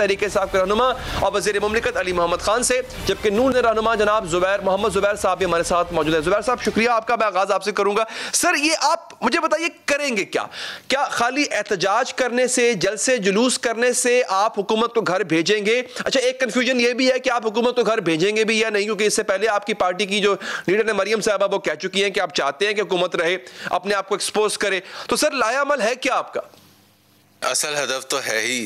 तहरीक इंसाफ के रहनुमा और वज़ीर मुमलिकत अली मोहम्मद खान से, जबकि नून रहनुमा जनाब मोहम्मद ज़ुबैर साहब भी हमारे साथ मौजूद है। ज़ुबैर साहब शुक्रिया आपका, मैं आगाज़ आपसे करूँगा। सर ये आप मुझे बताइए करेंगे क्या? क्या खाली एहतजाज करने से, जलसे जुलूस करने से आप हुकूमत को घर भेजेंगे? अच्छा, एक कन्फ्यूजन ये भी है कि आप हुकूमत को घर भेजेंगे भी या नहीं, क्योंकि इससे पहले आपकी पार्टी की जो लीडर है मरियम साहबा वो कह चुकी हैं कि आप चाहते हैं कि हुकूमत रहे, अपने आप को एक्सपोज करे। तो सर लायामल है क्या आपका? असल हदफ तो है ही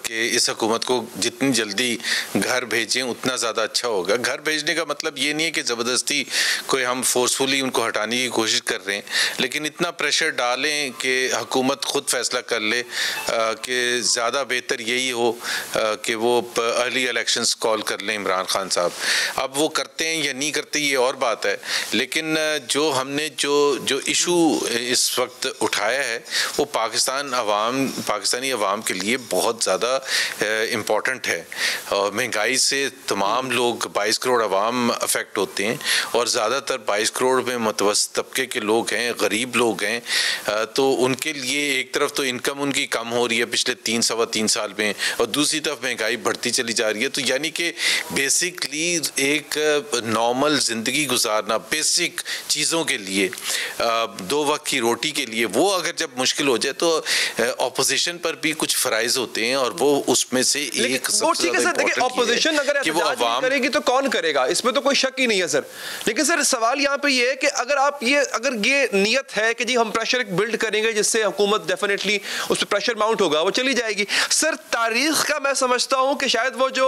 कि इस हुकूमत को जितनी जल्दी घर भेजें उतना ज़्यादा अच्छा होगा। घर भेजने का मतलब ये नहीं है कि ज़बरदस्ती कोई हम फोर्सफुली उनको हटाने की कोशिश कर रहे हैं, लेकिन इतना प्रेशर डालें कि हुकूमत खुद फैसला कर ले कि ज़्यादा बेहतर यही हो कि वो अर्ली इलेक्शंस कॉल कर लें इमरान खान साहब। अब वो करते हैं या नहीं करते ये और बात है, लेकिन जो हमने जो इशू इस वक्त उठाया है वो पाकिस्तानी अवाम के लिए बहुत ज़्यादा इम्पॉर्टेंट है। और महंगाई से तमाम लोग 22 करोड़ अवाम अफेक्ट होते हैं और ज़्यादातर 22 करोड़ में मुतवस्सित तबके के लोग हैं, गरीब लोग हैं। तो उनके लिए एक तरफ तो इनकम उनकी कम हो रही है पिछले 3-3.25 साल में, और दूसरी तरफ महंगाई बढ़ती चली जा रही है। तो यानी कि बेसिकली एक नॉर्मल ज़िंदगी गुजारना, बेसिक चीज़ों के लिए, 2 वक्त की रोटी के लिए, वो अगर जब मुश्किल हो जाए तो ऑपोजिशन पर भी कुछ फराइज होते हैं और वो उसमें से एक सबसे ज्यादा देखिए ऑपोजिशन अगर एहतजाज करेगी तो कौन करेगा, इसमें तो कोई शक ही नहीं है सर। लेकिन सर सवाल यहाँ पे ये है कि अगर ये नियत है कि जी हम प्रेशर बिल्ड करेंगे जिससे हुकूमत डेफिनेटली उस पर प्रेशर माउंट होगा, वो चली जाएगी। सर तारीख का मैं समझता हूँ कि शायद वो जो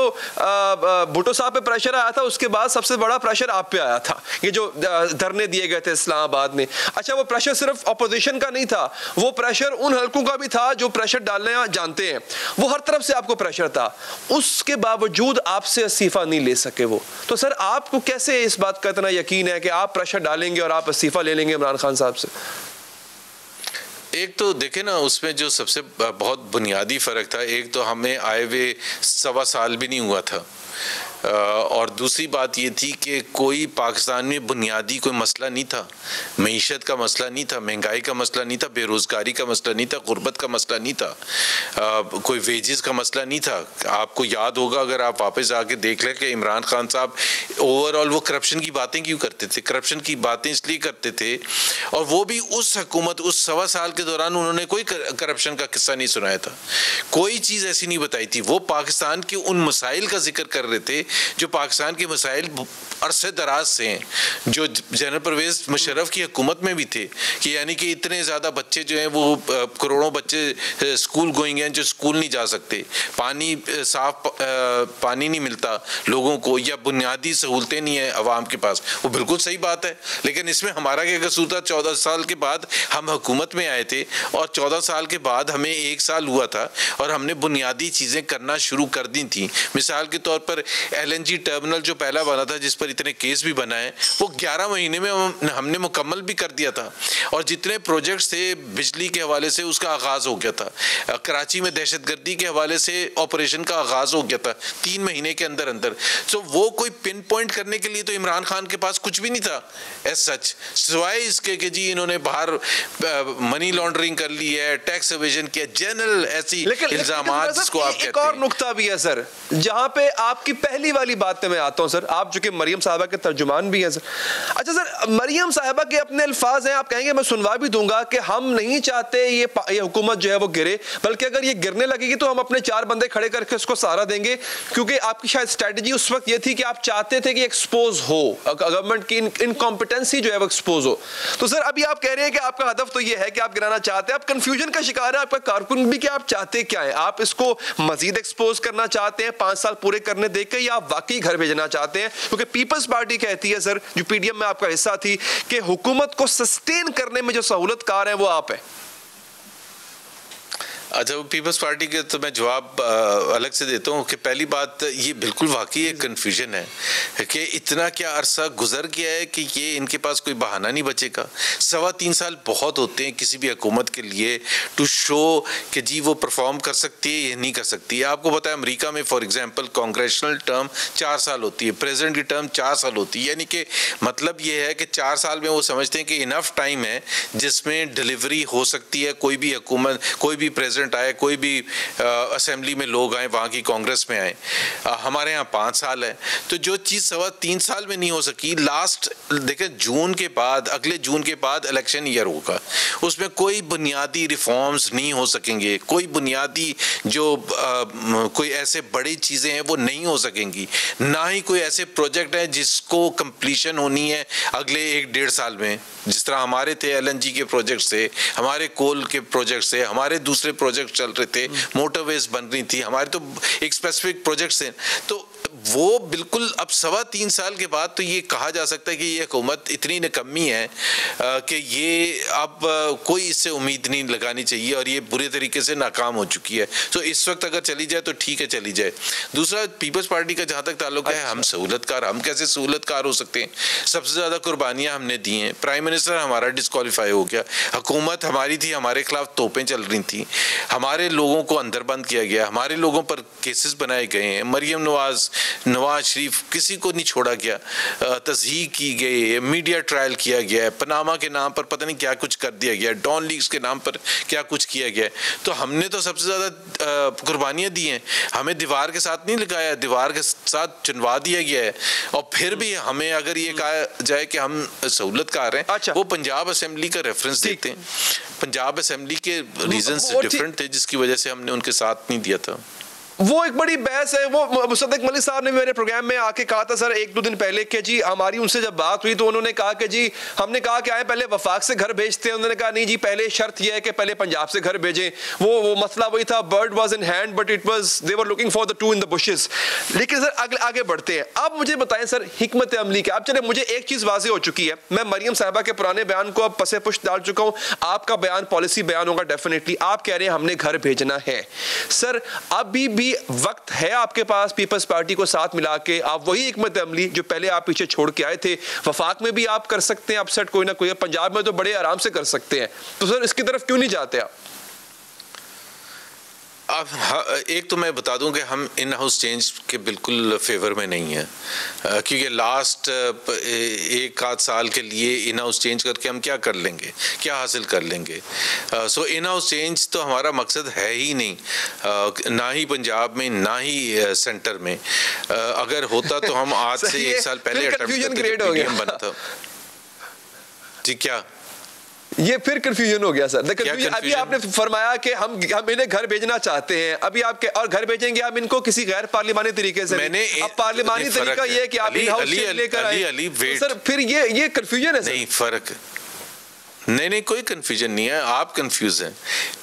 भुट्टो साहब पे प्रेशर आया था उसके बाद सबसे बड़ा प्रेशर आप पे आया था, ये जो धरने दिए गए थे इस्लामाबाद में। अच्छा, वो प्रेशर सिर्फ ऑपोजिशन का नहीं था, वो प्रेशर उन हल्कों का भी था जो प्रेशर डालने जानते हैं, वो हर तरफ से आपको प्रेशर था, उसके बावजूद आपसे इस्तीफा नहीं ले सके वो। तो सर आपको कैसे इस बात का इतना यकीन है कि आप प्रेशर डालेंगे और आप इस्तीफा ले लेंगे इमरान खान साहब से? एक तो देखे ना, उसमें जो सबसे बहुत बुनियादी फ़र्क था, एक तो हमें आए हुए 1.25 साल भी नहीं हुआ था, और दूसरी बात ये थी कि कोई पाकिस्तान में बुनियादी कोई मसला नहीं था। मईशत का मसला नहीं था, महंगाई का मसला नहीं था, बेरोज़गारी का मसला नहीं था, गुर्बत का मसला नहीं था, कोई वेजेस का मसला नहीं था। आपको याद होगा अगर आप वापस आके देख लें कि इमरान खान साहब ओवरऑल वो करप्शन की बातें क्यों करते थे? करप्शन की बातें इसलिए करते थे, और वो भी उस हुकूमत, उस 1.25 साल के दौरान उन्होंने कोई करप्शन का किस्सा नहीं सुनाया था, कोई चीज़ ऐसी नहीं बताई थी। वो पाकिस्तान के उन मसाइल का जिक्र कर रहे थे जो पाकिस्तान के मसाइल अरसे दराज से हैं, जो जनरल परवेज मुशर्रफ की हुकूमत में भी थे, कि यानी कि इतने ज़्यादा बच्चे जो हैं वो करोड़ों बच्चे स्कूल गोइंग हैं जो स्कूल नहीं जा सकते, पानी साफ पानी नहीं मिलता लोगों को, या बुनियादी सहूलतें नहीं है अवाम के पास। वो बिल्कुल सही बात है, लेकिन इसमें हमारा क्या कसूर था? 14 साल के बाद हम हुकूमत में आए थे और 14 साल के बाद हमें 1 साल हुआ था और हमने बुनियादी चीज़ें करना शुरू कर दी थी। मिसाल के तौर पर LNG टर्मिनल जो पहला बना था, जिस पर इतने केस भी बनाए, वो 11 महीने में हमने मुकम्मल भी कर दिया था, और जितने प्रोजेक्ट्स थे बिजली के हवाले से उसका आगाज़ हो गया था। कराची में दहशतगर्दी के हवाले से ऑपरेशन का आगाज़ हो गया था 3 महीने के अंदर अंदर। तो वो कोई पिन पॉइंट करने के लिए तो इमरान खान के पास कुछ भी नहीं था एज सच, सिवाय इसके कि जी इन्होंने बाहर मनी लॉन्ड्रिंग कर ली है, टैक्स एवेजन किया, जनरल ऐसी इल्जामात जिसको आप कहते हैं। एक और नुक्ता भी है सर, जहां पे आपकी पहली वाली बात पे मैं आता हूं सर, आप जो कि मरियम साहबा के तर्जुमान भी हैं सर। अच्छा सर, मरियम साहबा के अपने अल्फाज हैं, आप कहेंगे मैं सुनवा भी दूंगा कि हम नहीं चाहते ये हुकूमत जो है वो गिरे, बल्कि अगर ये गिरने लगेगी तो हम अपने 4 बंदे खड़े करके उसको सहारा देंगे, क्योंकि आपकी शायद स्ट्रेटजी उस वक्त ये थी कि आप चाहते थे कि एक्सपोज हो, गवर्नमेंट की इनकॉम्पिटेंसी जो है वो एक्सपोज हो। तो सर अभी आप कह रहे हैं कि आपका हदफ तो ये है कि आप गिराना चाहते हैं, आप कंफ्यूजन का शिकार है आपका कारकुन भी कि आप चाहते क्या है? आप इसको मजीद एक्सपोज करना चाहते हैं 5 साल पूरे करने देके, या आप वाकई घर भेजना चाहते हैं? क्योंकि पीपल्स पार्टी कहती है सर, जो पीडीएम में आपका हिस्सा थी, कि हुकूमत को सस्टेन करने में जो सहूलतकार है वो आप है। अच्छा, वो पीपल्स पार्टी के तो मैं जवाब अलग से देता हूँ कि पहली बात ये बिल्कुल वाकई एक कन्फ्यूजन है कि इतना क्या अरसा गुजर गया है कि ये इनके पास कोई बहाना नहीं बचेगा। 3.25 साल बहुत होते हैं किसी भी हुकूमत के लिए टू शो कि जी वो परफॉर्म कर सकती है या नहीं कर सकती है। आपको पता है अमेरिका में फॉर एग्जांपल कांग्रेशनल टर्म 4 साल होती है, प्रेसिडेंट की टर्म 4 साल होती है, यानी कि मतलब ये है कि 4 साल में वो समझते हैं कि इनफ टाइम है जिसमें डिलीवरी हो सकती है, कोई भी हुकूमत, कोई भी प्रेसिडेंट प्रेसिडेंट आए, कोई भी असेंबली में लोग आए, वहाँ की कांग्रेस में आए, हमारे यहाँ 5 साल है। तो जो चीज़ 3.25 साल में नहीं हो सकी, लास्ट देखें जून के बाद, अगले जून के बाद इलेक्शन ईयर होगा, उसमें कोई बुनियादी रिफॉर्म्स नहीं हो सकेंगे, कोई बुनियादी जो कोई ऐसे बड़ी चीज़ें हैं वो नहीं हो सकेंगी, ना ही कोई ऐसे प्रोजेक्ट हैं जिसको कंप्लीशन होनी है अगले 1-1.5 साल में। जिस तरह हमारे थे LNG के प्रोजेक्ट से, हमारे कोल के प्रोजेक्ट से, हमारे दूसरे प्रोजेक्ट चल रहे थे, मोटरवेज बन रही थी, हमारे तो एक स्पेसिफिक प्रोजेक्ट्स हैं। तो वो बिल्कुल अब 3.25 साल के बाद तो ये कहा जा सकता है कि ये हुकूमत इतनी निकम्मी है कि ये अब कोई इससे उम्मीद नहीं लगानी चाहिए और ये बुरे तरीके से नाकाम हो चुकी है। तो इस वक्त अगर चली जाए तो ठीक है, चली जाए। दूसरा, पीपल्स पार्टी का जहाँ तक ताल्लुक है, हम सहूलतकार, हम कैसे सहूलतकार हो सकते हैं? सबसे ज़्यादा कुर्बानियाँ हमने दी हैं, प्राइम मिनिस्टर हमारा डिस्क्वालीफाई हो गया, हुकूमत हमारी थी, हमारे खिलाफ तोपें चल रही थी, हमारे लोगों को अंदर बंद किया गया, हमारे लोगों पर केसेस बनाए गए हैं, मरियम नवाज शरीफ किसी को नहीं छोड़ा गया, तज़हीक की गई, मीडिया ट्रायल किया गया है, पनामा के नाम पर पता नहीं क्या कुछ कर दिया गया, डॉन लीग्स के नाम पर क्या कुछ किया गया है। तो हमने तो सबसे ज़्यादा कुर्बानियाँ दी हैं, हमें दीवार के साथ नहीं लगाया, दीवार के साथ चुनवा दिया गया है। और फिर भी हमें अगर ये कहा जाए कि हम सहूलतकार हैं, अच्छा, वो पंजाब असेंबली का रेफरेंस देते हैं, पंजाब असेंबली के रीजंस डिफरेंट थे जिसकी वजह से हमने उनके साथ नहीं दिया था। वो एक बड़ी बहस है। वो मुसद्दिक मलिक साहब ने मेरे प्रोग्राम में आके कहा था सर 1-2 दिन पहले कि जी हमारी उनसे जब बात हुई तो उन्होंने कहा कि जी हमने कहा कि आए पहले वफाक से घर भेजते हैं, उन्होंने कहा नहीं जी पहले शर्त यह है कि पहले पंजाब से घर भेजें। वो मसला वही था, bird was in hand but it was they were looking for the two in the bushes. लेकिन सर आगे बढ़ते हैं, आप मुझे बताएं सर हिकमत अमली क्या। अब चले मुझे एक चीज़ वाज़ेह हो चुकी है, मैं मरियम साहिबा के पुराने बयान को अब पसे पुश डाल चुका हूँ, आपका बयान पॉलिसी बयान होगा डेफिनेटली। आप कह रहे हैं हमने घर भेजना है। सर अभी भी वक्त है आपके पास पीपल्स पार्टी को साथ मिला के आप वही हिकमत अमली जो पहले आप पीछे छोड़ के आए थे, वफाक में भी आप कर सकते हैं अपसेट कोई ना कोई, पंजाब में तो बड़े आराम से कर सकते हैं, तो सर इसकी तरफ क्यों नहीं जाते आप? अब एक तो मैं बता दूं कि हम इन हाउस चेंज के बिल्कुल फेवर में नहीं है, क्योंकि लास्ट 1-8 साल के लिए इन हाउस चेंज करके हम क्या कर लेंगे, क्या हासिल कर लेंगे? सो इन हाउस चेंज तो हमारा मकसद है ही नहीं, ना ही पंजाब में ना ही सेंटर में। अगर होता तो हम आज से 1 साल पहले बना था। जी क्या ये फिर कंफ्यूजन हो गया सर। अभी आपने फरमाया कि हम इन्हें घर भेजना चाहते हैं, अभी आप और घर भेजेंगे आप इनको किसी गैर पार्लिमानी तरीके से। मैंने अब पार्लिमानी तरीका ये है कि आप इन हाउस लेकर आए, सर फिर ये कंफ्यूजन है सर। नहीं, फर्क नहीं, कोई कंफ्यूजन नहीं है, आप कंफ्यूज हैं।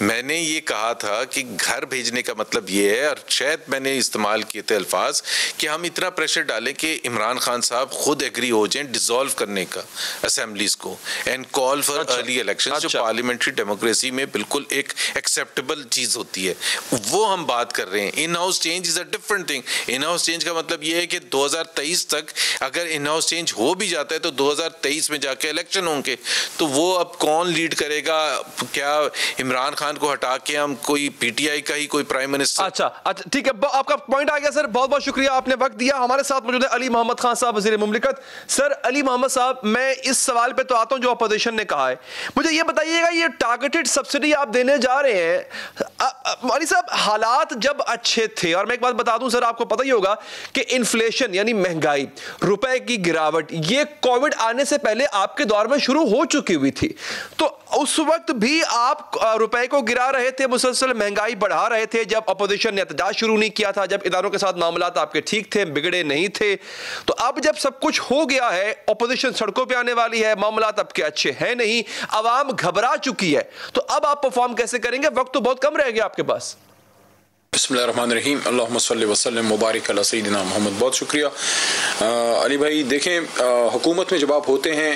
मैंने ये कहा था कि घर भेजने का मतलब ये है, और शायद मैंने इस्तेमाल किए थे अल्फाज कि हम इतना प्रेशर डालें कि इमरान खान साहब खुद एग्री हो जाएं डिसॉल्व करने का असेंबलीज को and call for early election, जो पार्लियामेंट्री डेमोक्रेसी में बिल्कुल एक एक्सेप्टेबल चीज होती है, वो हम बात कर रहे हैं। In house change is a different thing. In house change का मतलब ये है कि 2023 तक अगर इन हाउस चेंज हो भी जाता है तो 2023 में जाके इलेक्शन होंगे, तो वो अब कौन लीड करेगा? क्या इमरान खान को हटा के हम कोई पीटीआई का ही कोई प्राइम मिनिस्टर? अच्छा ठीक है, आपका पॉइंट आ गया सर, बहुत बहुत शुक्रिया, आपने वक्त दिया। हमारे साथ मौजूद है अली मोहम्मद खान साहब, वज़ीर मुमलिकत। सर अली मोहम्मद साहब, मैं इस सवाल पे तो आता हूं जो अपोजिशन ने कहा है, मुझे ये बताइएगा ये टारगेटेड सब्सिडी आप देने जा रहे हैं, अली साहब हालात जब अच्छे थे, और मैं एक बात बता दूं सर, आपको पता ही होगा कि इन्फ्लेशन यानी महंगाई, रुपए की गिरावट, ये कोविड आने से पहले आपके दौर में शुरू हो चुकी हुई थी, तो उस वक्त भी आप रुपए को गिरा रहे थे, मुसलसल महंगाई बढ़ा रहे थे, जब अपोजिशन ने एहतजाज शुरू नहीं किया था, जब इदारों के साथ मामलात आपके ठीक थे, बिगड़े नहीं थे। तो अब जब सब कुछ हो गया है, अपोजिशन सड़कों पे आने वाली है, मामलात आपके अच्छे हैं नहीं, आवाम घबरा चुकी है, तो अब आप परफॉर्म कैसे करेंगे? वक्त तो बहुत कम रह गया आपके पास। बिस्मिल्लाहिर्रहमानिर्रहीम, अल्लाहुम्मा सल्ली व सल्लिम मुबारक अला सय्यिदिना मोहम्मद। बहुत शुक्रिया अली भाई। देखें, हुकूमत में जब आप होते हैं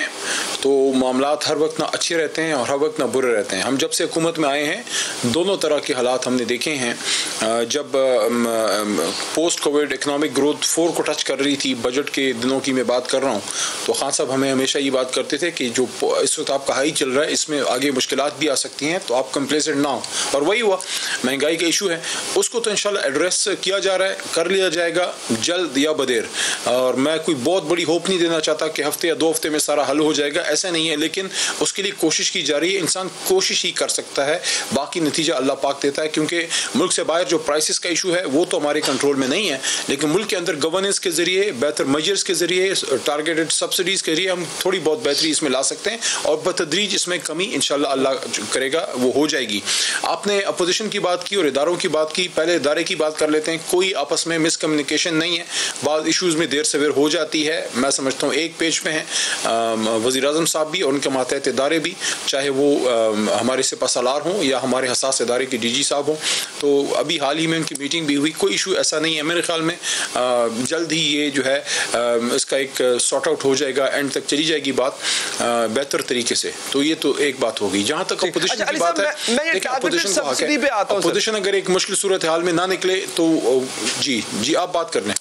तो मामलात हर वक्त ना अच्छे रहते हैं और हर वक्त ना बुरे रहते हैं। हम जब से हुकूमत में आए हैं दोनों तरह के हालात हमने देखे हैं। जब पोस्ट कोविड इकनॉमिक ग्रोथ 4 को टच कर रही थी, बजट के दिनों की मैं बात कर रहा हूँ, तो खान साहब हमें हमेशा ये बात करते थे कि जो इस वक्त आपका हाई चल रहा है इसमें आगे मुश्किलात भी आ सकती हैं, तो आप कंप्लेसेंट ना हो, और वही हुआ। महंगाई का इशू है, उसको उसको तो इंशाल्लाह एड्रेस किया जा रहा है, कर लिया जाएगा जल्द या बदेर। और मैं कोई बहुत बड़ी होप नहीं देना चाहता कि हफ्ते या 2 हफ्ते में सारा हल हो जाएगा, ऐसा नहीं है, लेकिन उसके लिए कोशिश की जा रही है। इंसान कोशिश ही कर सकता है, बाकी नतीजा अल्लाह पाक देता है, क्योंकि मुल्क से बाहर जो प्राइसेस का इशू है वो तो हमारे कंट्रोल में नहीं है, लेकिन मुल्क के अंदर गवर्नेंस के जरिए, बेहतर मेजर्स के जरिए, टारगेटेड सब्सिडीज के जरिए हम थोड़ी बहुत बेहतरी इसमें ला सकते हैं और बतदरीज इसमें कमी इंशाल्लाह अल्लाह करेगा वो हो जाएगी। आपने अपोजिशन की बात की और इदारों की बात की, पहले इदारे की बात कर लेते हैं। कोई आपस में मिसकम्युनिकेशन नहीं है, बाद इशूज़ में देर सवेर हो जाती है। मैं समझता हूँ एक पेज पे हैं वज़ीर आज़म साहब भी और उनके मातहत इदारे भी, चाहे वो हमारे सिपहसालार हों या हमारे हसास इदारे के DG साहब हों। तो अभी हाल ही में उनकी मीटिंग भी हुई, कोई इशू ऐसा नहीं है। मेरे ख्याल में जल्द ही ये जो है इसका एक सॉर्ट आउट हो जाएगा, एंड तक चली जाएगी बात बेहतर तरीके से। तो ये तो एक बात होगी। जहाँ तक अपोजिशन की बात है, अपोजिशन अगर एक मुश्किल सूरत हाल में ना निकले तो जी आप बात कर लें।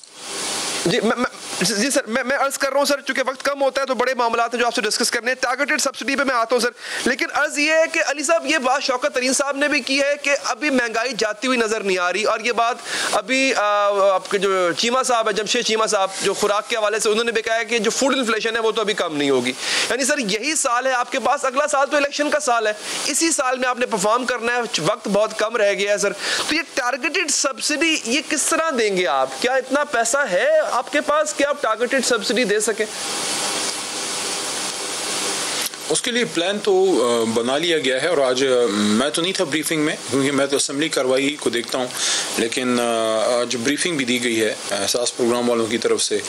जी सर, मैं अर्ज कर रहा हूँ सर, चूंकि वक्त कम होता है तो बड़े मामलात हैं जो आपसे डिस्कस करने हैं। टारगेटेड सब्सिडी पे मैं आता हूँ सर, लेकिन अर्ज ये है कि अली साहब, ये बात शौकत तरीन साहब ने भी की है कि अभी महंगाई जाती हुई नजर नहीं आ रही, और ये बात अभी आपके जो चीमा साहब है, जमशेद चीमा साहब, जो खुराक के हवाले से उन्होंने भी कहा है कि जो फूड इन्फ्लेशन है वो तो अभी कम नहीं होगी। यानी सर यही साल है आपके पास, अगला साल तो इलेक्शन का साल है, इसी साल में आपने परफॉर्म करना है, वक्त बहुत कम रह गया है सर। तो ये टारगेटेड सब्सिडी ये किस तरह देंगे आप? क्या इतना पैसा है आपके पास कि आप टारगेटेड सब्सिडी दे सके? उसके लिए प्लान तो बना लिया गया है, और आज मैं तो नहीं था ब्रीफिंग में क्योंकि मैं तो असेंबली कार्रवाई को देखता हूँ, लेकिन आज ब्रीफिंग भी दी गई है एहसास प्रोग्राम वालों की तरफ से,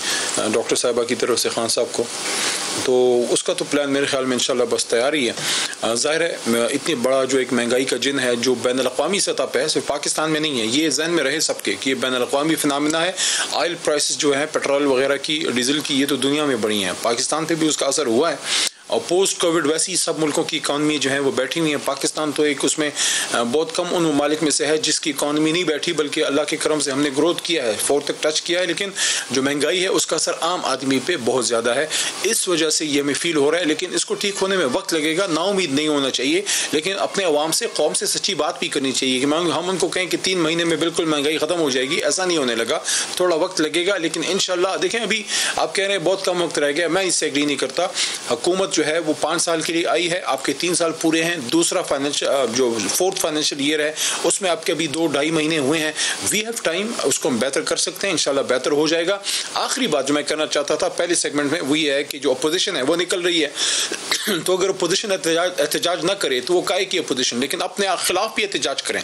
डॉक्टर साहिबा की तरफ से, खान साहब को। तो उसका तो प्लान मेरे ख्याल में इंशाल्लाह बस तैयार ही है। ज़ाहिर है इतनी बड़ा जो एक महंगाई का जिन है जो बैन अल-अक़वामी सतह पे है, सिर्फ पाकिस्तान में नहीं है, ये जहन में रहे सबके कि ये बैन अल-अक़वामी फिनामिना है। ऑयल प्राइसेस जो है पेट्रोल वगैरह की, डीजल की, ये तो दुनिया में बढ़ी हैं, पाकिस्तान पे भी उसका असर हुआ है। और पोस्ट कोविड वैसे ही सब मुल्कों की इकॉनमी जो है वो बैठी हुई है। पाकिस्तान तो एक उसमें बहुत कम उन ममालिक में से है जिसकी इकॉनमी नहीं बैठी, बल्कि अल्लाह के करम से हमने ग्रोथ किया है, 4 तक टच किया है, लेकिन जो महंगाई है उसका असर आम आदमी पे बहुत ज़्यादा है। इस वजह से ये हमें फील हो रहा है, लेकिन इसको ठीक होने में वक्त लगेगा। नाउमीद नहीं होना चाहिए, लेकिन अपने अवाम से, कौम से सच्ची बात भी करनी चाहिए कि हम उनको कहें कि 3 महीने में बिल्कुल महंगाई ख़त्म हो जाएगी, ऐसा नहीं होने लगा, थोड़ा वक्त लगेगा। लेकिन इंशाल्लाह देखें, अभी आप कह रहे हैं बहुत कम वक्त रह गया, मैं इससे एग्री नहीं करता। हुकूमत जो है वो 5 साल के लिए आई है, आपके 3 साल पूरे हैं, दूसरा फाइनेंशियल जो 4th फाइनेंशियल ईयर है उसमें आपके अभी 2-2.5 महीने हुए हैं। वी हैव टाइम, उसको हम बेहतर कर सकते हैं, इंशाल्लाह बेहतर हो जाएगा। आखिरी बात जो मैं करना चाहता था पहले सेगमेंट में वो ये है कि जो अपोजिशन है वो निकल रही है तो अगर अपोजिशन एहतजाज ना करे तो वो काहे की अपोजिशन, लेकिन अपने खिलाफ भी एहतजाज करें।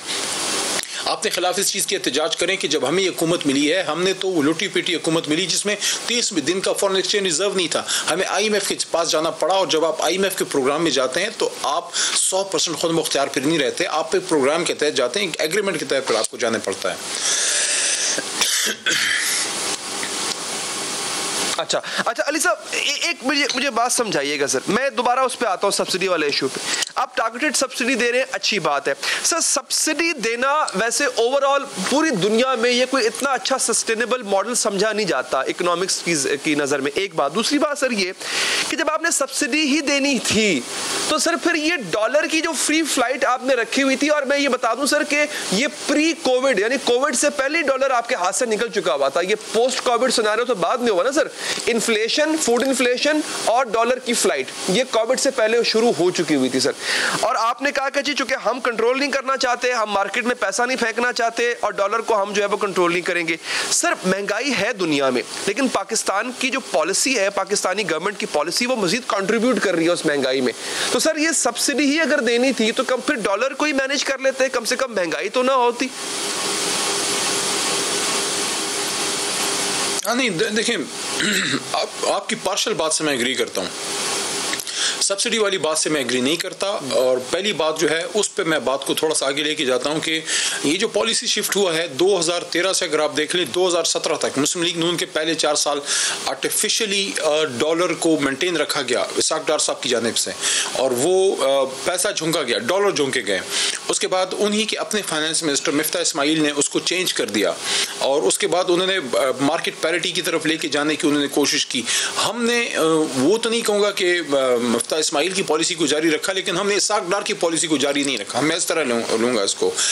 अपने खिलाफ इस चीज़ की एहतजाज करें कि जब हमें ये हुकूमत मिली है, हमने तो लुटी पिटी हुकूमत मिली जिसमें 30 दिन का फॉरेन एक्सचेंज रिजर्व नहीं था, हमें IMF के पास जाना पड़ा। और जब आप IMF के प्रोग्राम में जाते हैं तो आप 100% खुद मुख्तियार फिर नहीं रहते, आप एक प्रोग्राम के तहत जाते हैं, एक एग्रीमेंट के तहत फिर आपको जाना पड़ता है। अच्छा अली साहब, एक मुझे बात समझाइएगा सर, मैं दोबारा उस पर आता हूँ सब्सिडी वाले इशू पे। आप टारगेटेड सब्सिडी दे रहे हैं, अच्छी बात है सर। सब्सिडी देना वैसे ओवरऑल पूरी दुनिया में ये कोई इतना अच्छा सस्टेनेबल मॉडल समझा नहीं जाता इकोनॉमिक्स की नज़र में, एक बात। दूसरी बात सर ये कि जब आपने सब्सिडी ही देनी थी तो सर फिर ये डॉलर की जो फ्री फ्लाइट आपने रखी हुई थी, और मैं ये बता दूं सर कि ये प्री कोविड यानी कोविड से पहले डॉलर आपके हाथ से निकल चुका हुआ था, ये पोस्ट कोविड सिनेरियो तो बाद में हुआ ना सर। इन्फ्लेशन, फूड इन्फ्लेशन और डॉलर की फ्लाइट ये कोविड से पहले शुरू हो चुकी हुई थी सर। और आपने कहा कि जी चूंकि हम कंट्रोल नहीं करना चाहते, हम मार्केट में पैसा नहीं फेंकना चाहते और डॉलर को हम जो है वो कंट्रोल नहीं करेंगे। सर महंगाई है दुनिया में, लेकिन पाकिस्तान की जो पॉलिसी है, पाकिस्तानी गवर्नमेंट की पॉलिसी, वो मजीद कंट्रीब्यूट कर रही है उस महंगाई में। तो सर ये सब्सिडी ही अगर देनी थी तो कम फिर डॉलर को ही मैनेज कर लेते, कम से कम महंगाई तो ना होती। नहीं देखिए, आपकी पार्शल बात से मैं एग्री करता हूँ, सब्सिडी वाली बात से मैं एग्री नहीं करता। और पहली बात जो है उस पे मैं बात को थोड़ा सा आगे लेके जाता हूँ कि ये जो पॉलिसी शिफ्ट हुआ है 2013 से, अगर आप देख लें 2017 तक मुस्लिम लीग नून के पहले 4 साल आर्टिफिशियली डॉलर को मेंटेन रखा गया इसाक डार साहब की जानिब से, और वो पैसा झुंका गया, डॉलर झुंके गए। उसके बाद उन्हीं के अपने फाइनेंस मिनिस्टर मिफ्ता इस्माइल ने उसको चेंज कर दिया, और उसके बाद उन्होंने मार्केट पैरिटी की तरफ लेके जाने की उन्होंने कोशिश की। हमने वो तो नहीं कहूँगा कि मुफ्ता इस्माइल की पॉलिसी को जारी रखा, लेकिन हमने इसाक डार की पॉलिसी को जारी नहीं रखा। मैं इस तरह लूँगा इसको